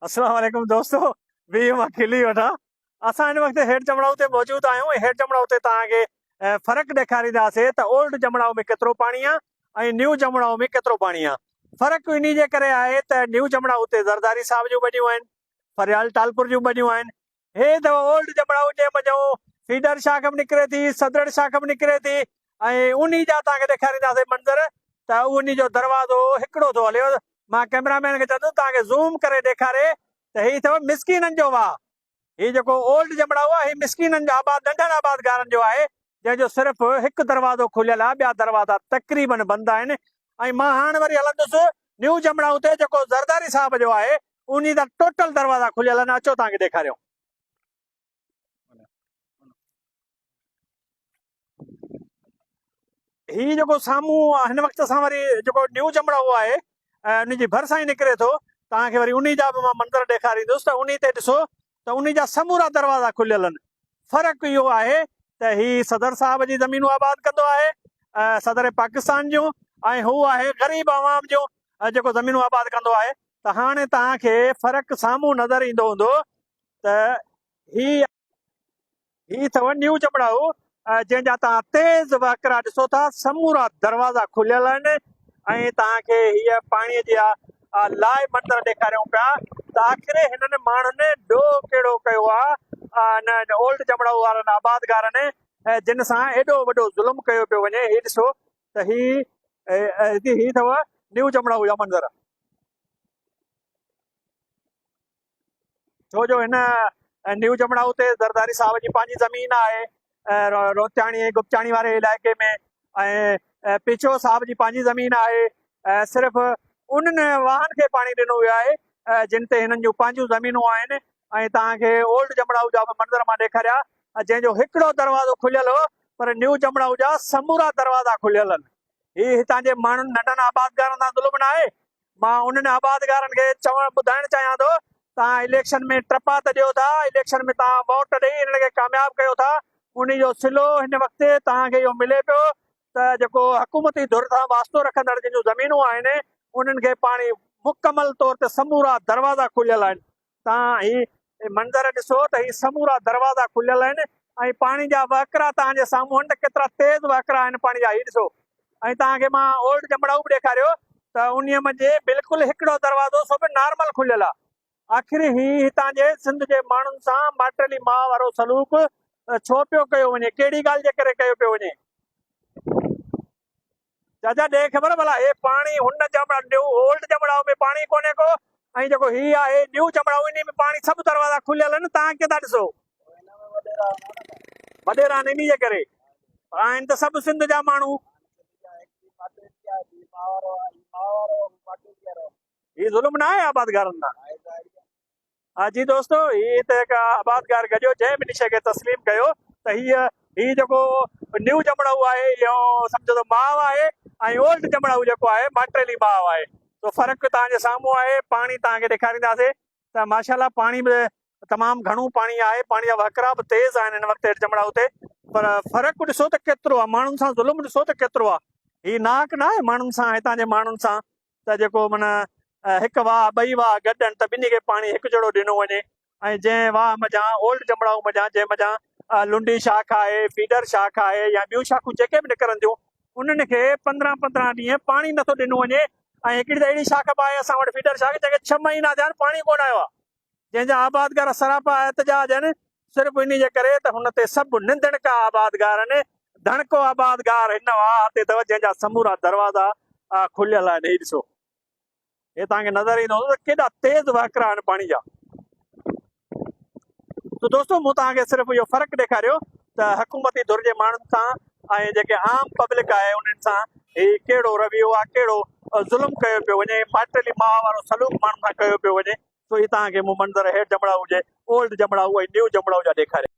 अस्सलाम वालेकुम दोस्तों, भी मां खिली वठा। असां हिन वक़्तु हेठि जमड़ाऊ ते मौजूदु आहियूं। हेठि जमड़ाऊ ते तव्हांखे फ़र्क़ु ॾेखारींदासीं त ओल्ड जमड़ाऊ में केतिरो पाणी आहे ऐं न्यू जमड़ाऊ में केतिरो पाणी आहे। फ़र्क़ु इन जे करे आहे त न्यू जमड़ाऊ ते ज़रदारी साहिब जूं ॿॾियूं आहिनि, फरियाल टालपुर जूं ॿॾियूं आहिनि। हे अथव ओल्ड जमड़ाऊ जे मज़ो फीडर शाख बि निकिरे थी, सदड़ शाख बि निकिरे थी ऐं उन जा तव्हांखे ॾेखारींदासीं मंज़र त उन जो दरवाज़ो हिकिड़ो थो हले। मां कैमरामैन खे चवंदुमि तव्हांखे ज़ूम करे ॾेखारे त हीउ अथव मिसकीननि जो वाह। हीउ जेको ओल्ड जमड़ाऊ आहे हीउ मिसकीननि जो आबाद नंढनि आबादगारनि जो आहे, जंहिंजो सिर्फ़ु हिकु दरवाज़ो खुलियल आहे, ॿिया दरवाज़ा तक़रीबन बंदि आहिनि। ऐं मां हाणे वरी हलंदुसि न्यू जमड़ाऊ ते जेको ज़रदारी साहिब जो आहे, उन जा टोटल दरवाज़ा खुलियल आहिनि। अचो तव्हांखे ॾेखारियो। हीउ जेको साम्हूं हिन वक़्तु असां वरी जेको न्यू जमड़ाऊ आहे उन जी भरिसां ई निकिरे थो, तव्हांखे वरी उन जा बि मां मंदर ॾेखारींदुसि त उन ते ॾिसो त उन जा समूरा दरवाज़ा खुलियल आहिनि। फ़र्क़ु इहो आहे त हीउ सदर साहिब जी ज़मीनूं आबाद कंदो आहे, सदर पाकिस्तान जूं, ऐं हू आहे ग़रीब आवाम जूं जेको ज़मीनूं आबाद कंदो आहे। त हाणे तव्हांखे फ़र्क़ु साम्हूं नज़र ईंदो हूंदो त हीउ अथव न्यू जमड़ाऊ, जंहिंजा तव्हां तेज़ वाकरा ॾिसो था, समूरा दरवाज़ा खुलियल आहिनि ऐं तव्हांखे हीअ पाणीअ जी लाइ मंदर ॾेखारियूं पिया त आख़िर हिननि माण्हुनि ॾोह कहिड़ो कयो आहे ओल्ड जमड़ाऊ वारनि आबादगारनि, जिन सां एॾो वॾो ज़ुल्म कयो पियो वञे। हीउ ॾिसो त हीउ अथव न्यू जमड़ाऊ जा मंदर। छो जो हिन न्यू जमड़ाऊ ते ज़रदारी साहिब जी पंहिंजी ज़मीन आहे, रोहताणी गुपचाणी वारे इलाइक़े में, ऐं पिछो साहिब जी पंहिंजी ज़मीन आहे। सिर्फ़ु उन्हनि वाहन खे पाणी ॾिनो वियो आहे जिन ते हिननि जूं पंहिंजूं ज़मीनूं आहिनि। ऐं तव्हांखे ओल्ड जमड़ाऊ जा बि मंदर मां ॾेखारिया, जंहिंजो हिकिड़ो दरवाज़ो खुलियल हो, पर न्यू जमड़ाऊ जा समूरा दरवाज़ा खुलियल आहिनि। हीउ हितां जे माण्हुनि नंढनि आबादगारनि सां ज़ुल्म न आहे। मां उन्हनि आबादगारनि खे ॿुधाइणु चाहियां थो, तव्हां इलेक्शन में टपा त ॾियो था, इलेक्शन में तव्हां वोट ॾेई हिन खे कामयाबु कयो था, उन जो सिलो हिन वक़्तु तव्हांखे इहो मिले पियो त जेको हुकूमती धुर सां वास्तो रखंदड़ जंहिंजूं ज़मीनूं आहिनि उन्हनि खे पाणी मुकमल तौर ते समूरा दरवाज़ा खुलियल आहिनि। तव्हां हीउ मंदर ॾिसो त हीउ समूरा दरवाज़ा खुलियल आहिनि ऐं पाणी जा वहकरा तव्हांजे साम्हूं आहिनि त केतिरा तेज़ वहकरा आहिनि पाणी जा। हीउ ॾिसो, ऐं तव्हांखे मां ओल्ड जमड़ाऊ बि ॾेखारियो त उन जे बिल्कुलु हिकिड़ो दरवाज़ो सो बि नॉर्मल खुलियल आहे। आख़िर हीउ हितां जे सिंध जे माण्हुनि सां माटली माउ वारो सलूक छो पियो कयो वञे, कहिड़ी ॻाल्हि जे करे कयो पियो वञे? चाचा ॾे ख़बर भला, हे पाणी हुन ओल्ड जमड़ाऊ में पाणी कोन्हे को, ऐं जेको हीउ आहे न्यू जमड़ाऊ इन में पाणी सभु दरवाज़ा खुलियल आहिनि। तव्हां कीअं था ॾिसो? वॾेरा आहिनि इन जे करे आहिनि त सभु सिंध जा माण्हू। हीउ ज़ुल्म न आहे आबादगारनि सां? हा जी दोस्तो, हीअ त हिकु आबादगार गॼो जंहिं बि शइ खे तस्लीम कयो त हीअ जेको न्यू जमड़ाऊ आहे इहो सम्झो त माउ आहे ऐं ओल्ड जमड़ाऊ जेको आहे माटेली माउ आहे। तो फ़र्क़ु तव्हांजे साम्हूं आहे। पाणी तव्हांखे ॾेखारींदासीं त माशाल्लाह पाणी बि तमामु घणो पाणी आहे, पाणी जा वहकरा बि तेज़ आहिनि हिन वक़्तु हेठि जमड़ाऊ ते। पर फ़र्क़ु ॾिसो त केतिरो आहे, माण्हुनि सां ज़ुल्म ॾिसो त केतिरो आहे। हीउ नाक न आहे माण्हुनि सां, हितां जे माण्हुनि सां त जेको माना हिकु वाह ॿई वाह गॾनि त ॿिन्ही खे पाणी हिकु जहिड़ो ॾिनो वञे। ऐं जंहिं वाह मज़ा ओल्ड जमड़ाऊ मज़ा जंहिं मज़ा लुंडी शाख आहे, फीडर शाख आहे या ॿियूं शाखूं जेके बि निकिरनि थियूं, उन्हनि खे 15-15 ॾींहं पाणी नथो ॾिनो वञे। ऐं हिकिड़ी त अहिड़ी शाख बि आहे असां वटि फीडर शाख जंहिंखे 6 महीना थिया आहिनि पाणी कोन आयो आहे, जंहिंजा आबादगार सरापा एहतजाज आहिनि सिर्फ़ु इन जे करे त हुन ते सभु निंदणका आबादगार आहिनि। धणको आबादगार हिन वाह ते अथव जंहिंजा समूरा दरवाज़ा खुलियल आहिनि। हीउ ॾिसो, हे तव्हांखे नज़र ईंदो त केॾा तेज़ वहकरा आहिनि पाणी जा। तो दोस्तो मूं तव्हांखे सिर्फ़ु इहो फ़र्क़ु ॾेखारियो त हुकूमती धुर जे माण्हुनि सां ऐं जेके आम पब्लिक आहे उन्हनि सां हीउ कहिड़ो रवैयो आहे, कहिड़ो ज़ुल्म कयो पियो वञे, माटली माउ वारो सलूक माण्हुनि सां कयो पियो वञे। तो हीउ तव्हांखे मूं मंदर हेठि जमड़ाऊ हुजे, ओल्ड जमड़ाऊ ऐं न्यू जमड़ाऊ जा ॾेखारिया।